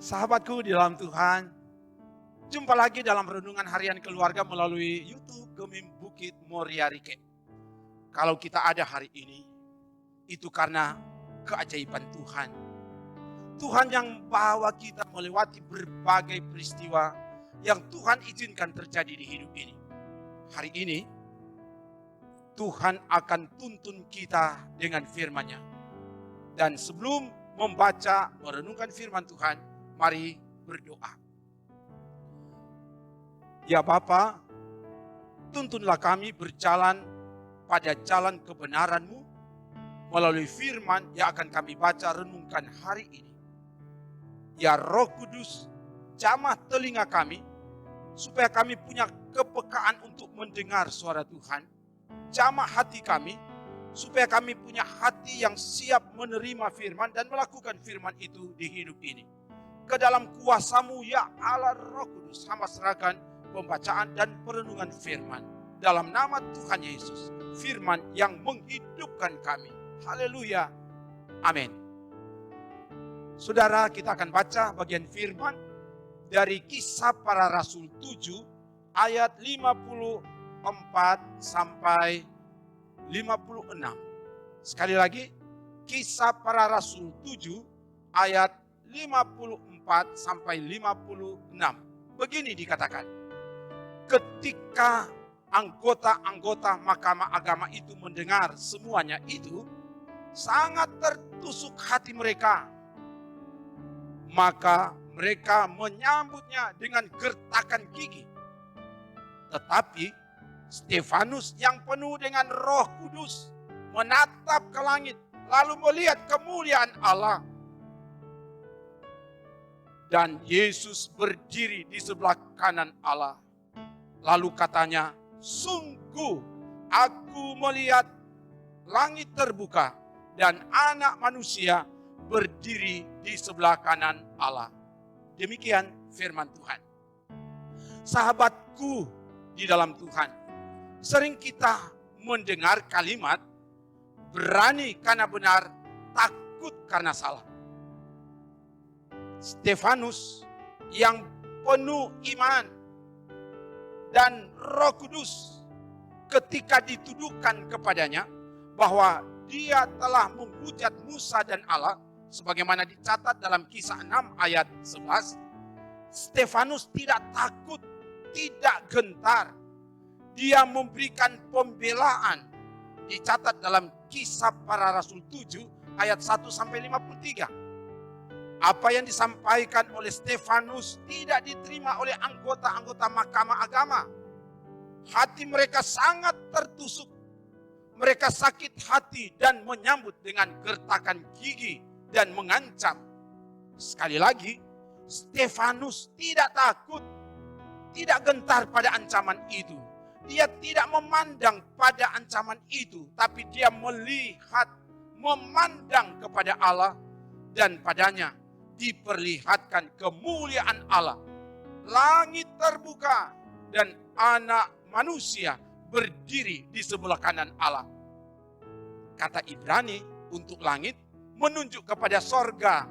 Sahabatku di dalam Tuhan, jumpa lagi dalam renungan harian keluarga melalui YouTube Gemim Bukit Moria Rike. Kalau kita ada hari ini, itu karena keajaiban Tuhan. Tuhan yang bawa kita melewati berbagai peristiwa yang Tuhan izinkan terjadi di hidup ini. Hari ini, Tuhan akan tuntun kita dengan firman-Nya. Dan sebelum membaca, merenungkan firman Tuhan, mari berdoa. Ya Bapa, tuntunlah kami berjalan pada jalan kebenaran-Mu melalui firman yang akan kami baca renungkan hari ini. Ya Roh Kudus, jamah telinga kami supaya kami punya kepekaan untuk mendengar suara Tuhan. Jamah hati kami supaya kami punya hati yang siap menerima firman dan melakukan firman itu di hidup ini. Ke dalam kuasa-Mu ya Allah Roh Kudus, hamba serahkan pembacaan dan perenungan firman. Dalam nama Tuhan Yesus, firman yang menghidupkan kami. Haleluya. Amin. Saudara, kita akan baca bagian firman dari Kisah Para Rasul 7 ayat 54 sampai 56. Sekali lagi, Kisah Para Rasul 7 ayat 54 sampai 56. Begini dikatakan. Ketika anggota-anggota Mahkamah Agama itu mendengar semuanya itu, sangat tertusuk hati mereka. Maka mereka menyambutnya dengan gertakan gigi. Tetapi Stefanus yang penuh dengan Roh Kudus menatap ke langit, lalu melihat kemuliaan Allah. Dan Yesus berdiri di sebelah kanan Allah. Lalu katanya, sungguh aku melihat langit terbuka dan Anak Manusia berdiri di sebelah kanan Allah. Demikian firman Tuhan. Sahabatku di dalam Tuhan, sering kita mendengar kalimat berani karena benar, takut karena salah. Stefanus yang penuh iman dan Roh Kudus, ketika dituduhkan kepadanya bahwa dia telah menghujat Musa dan Allah, sebagaimana dicatat dalam Kisah 6 ayat 11, Stefanus tidak takut, tidak gentar. Dia memberikan pembelaan, dicatat dalam Kisah Para Rasul 7 ayat 1 sampai 53. Apa yang disampaikan oleh Stefanus tidak diterima oleh anggota-anggota Mahkamah Agama. Hati mereka sangat tertusuk. Mereka sakit hati dan menyambut dengan gertakan gigi dan mengancam. Sekali lagi, Stefanus tidak takut, tidak gentar pada ancaman itu. Dia tidak memandang pada ancaman itu, tapi dia melihat, memandang kepada Allah, dan padanya diperlihatkan kemuliaan Allah. Langit terbuka dan Anak Manusia berdiri di sebelah kanan Allah. Kata Ibrani untuk langit menunjuk kepada sorga.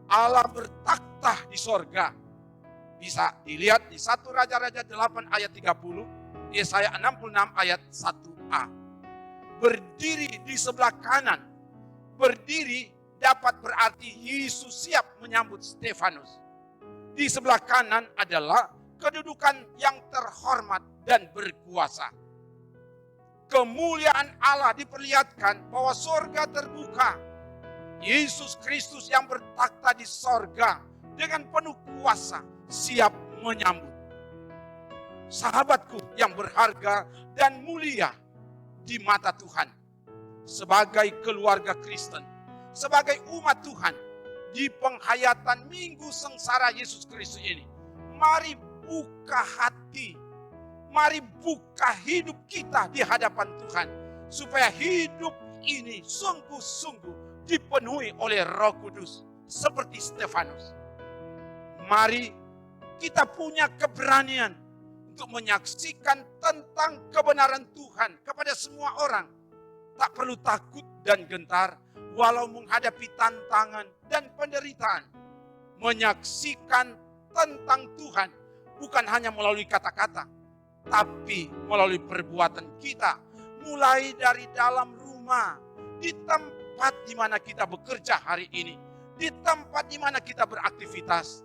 Allah bertakhta di sorga. Bisa dilihat di 1 Raja-Raja 8 ayat 30, Yesaya 66 ayat 1a. Berdiri di sebelah kanan. Berdiri dapat berarti Yesus siap menyambut Stefanus. Di sebelah kanan adalah kedudukan yang terhormat dan berkuasa. Kemuliaan Allah diperlihatkan bahwa sorga terbuka. Yesus Kristus yang bertakhta di sorga dengan penuh kuasa siap menyambut. Sahabatku yang berharga dan mulia di mata Tuhan, sebagai keluarga Kristen, sebagai umat Tuhan di penghayatan minggu sengsara Yesus Kristus ini, mari buka hati, mari buka hidup kita di hadapan Tuhan, supaya hidup ini sungguh-sungguh dipenuhi oleh Roh Kudus seperti Stefanus. Mari kita punya keberanian untuk menyaksikan tentang kebenaran Tuhan kepada semua orang. Tak perlu takut dan gentar walau menghadapi tantangan dan penderitaan. menyaksikan tentang Tuhan bukan hanya melalui kata-kata, tapi melalui perbuatan kita. Mulai dari dalam rumah, di tempat di mana kita bekerja hari ini, di tempat di mana kita beraktivitas.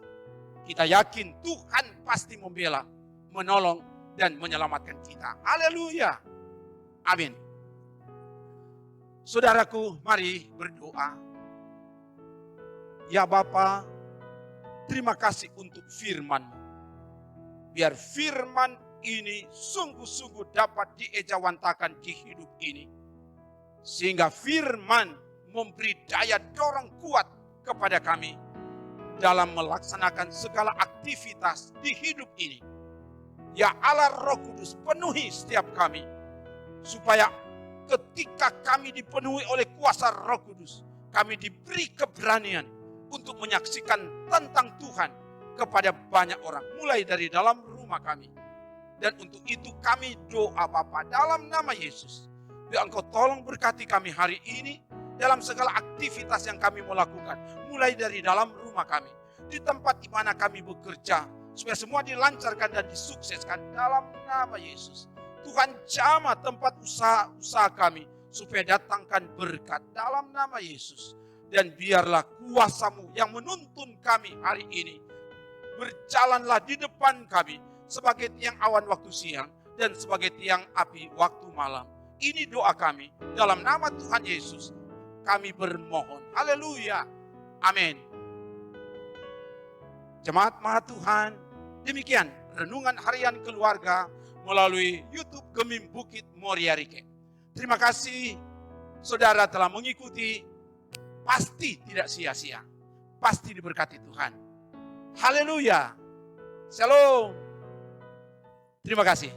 Kita yakin Tuhan pasti membela, menolong, dan menyelamatkan kita. Haleluya. Amin. Saudaraku, mari berdoa. Ya Bapa, terima kasih untuk firman-Mu. Biar firman ini sungguh-sungguh dapat diejawantakan di hidup ini. Sehingga firman memberi daya dorong kuat kepada kami dalam melaksanakan segala aktivitas di hidup ini. Ya Allah Roh Kudus, penuhi setiap kami. Supaya ketika kami dipenuhi oleh kuasa Roh Kudus, kami diberi keberanian untuk menyaksikan tentang Tuhan kepada banyak orang. Mulai dari dalam rumah kami. Dan untuk itu kami doa Bapa dalam nama Yesus. Biar Engkau tolong berkati kami hari ini dalam segala aktivitas yang kami mau lakukan. Mulai dari dalam rumah kami. Di tempat di mana kami bekerja. Supaya semua dilancarkan dan disukseskan dalam nama Yesus. Tuhan jamah tempat usaha kami. Supaya datangkan berkat dalam nama Yesus. Dan biarlah kuasa-Mu yang menuntun kami hari ini. Berjalanlah di depan kami. Sebagai tiang awan waktu siang dan sebagai tiang api waktu malam. Ini doa kami dalam nama Tuhan Yesus. Kami bermohon. Haleluya. Amin. Jemaat Maha Tuhan, demikian renungan harian keluarga melalui YouTube Gemim Bukit Moria Rike. Terima kasih saudara telah mengikuti. Pasti tidak sia-sia. Pasti diberkati Tuhan. Haleluya. Shalom. Terima kasih.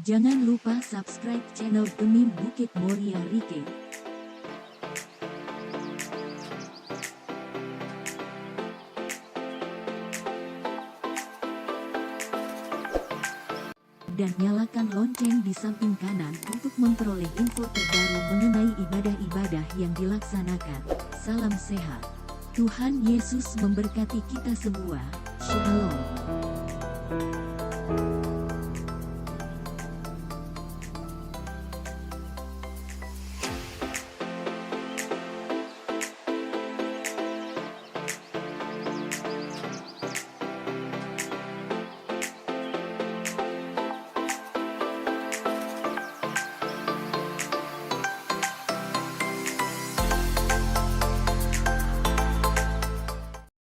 Jangan lupa subscribe channel Gemim Bukit Moria Rike. Dan nyalakan lonceng di samping kanan untuk memperoleh info terbaru mengenai ibadah-ibadah yang dilaksanakan. Salam sehat. Tuhan Yesus memberkati kita semua. Shalom.